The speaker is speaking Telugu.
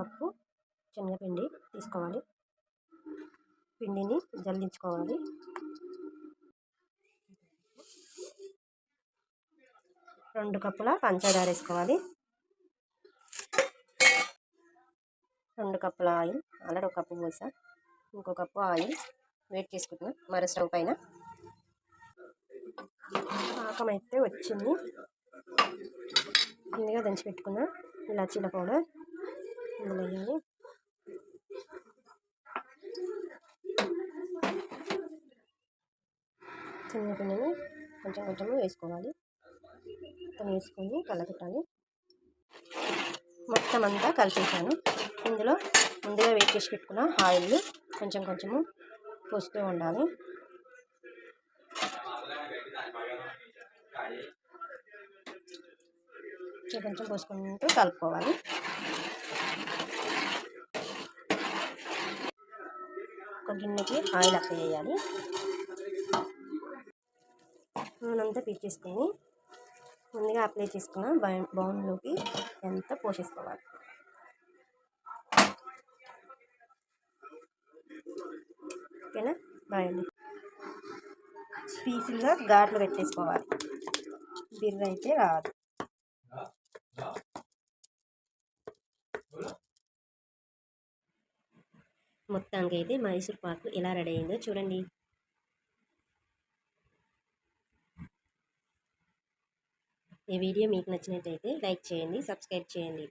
కప్పు శనగపిండి తీసుకోవాలి. పిండిని జల్లించుకోవాలి. 2 కప్పుల పంచదార వేసుకోవాలి. 2 కప్పుల ఆయిల్, ఆల్రెడీ 1 కప్పు పోసా, ఇంకో కప్పు ఆయిల్ వేడి చేసుకుంటున్నా మరో స్టవ్ పైన. పాకం అయితే వచ్చింది. ముందుగా దంచి పెట్టుకున్న ఇలాచీల పౌడర్ ఇందులో వేయాలి. శనగపిండిని కొంచెం కొంచెం వేసుకోవాలి. వేసుకొని కలపెట్టాలి. మొత్తం అంతా కలిపేసాను. ఇందులో ముందుగా వేడి చేసి పెట్టుకున్న ఆయిల్ కొంచెం కొంచెము పోస్తూ ఉండాలి. కొంచెం పోసుకుంటూ కలుపుకోవాలి. ఒక గిన్నెకి ఆయిల్ అప్లై చేయాలి. నూనెంతా పీల్చేసుకొని ముందుగా అప్లై చేసుకున్న బౌన్లోకి ఎంత పోసేసుకోవాలి. ఓకేనా? బాయండి. పీసులుగా ఘాట్లు పెట్టేసుకోవాలి. బిర్ర అయితే రాదు. మొత్తానికి అయితే మైసూర్ పాకు ఎలా రెడీ అయిందో చూడండి. ఈ వీడియో మీకు నచ్చినట్లయితే లైక్ చేయండి, సబ్స్క్రైబ్ చేయండి.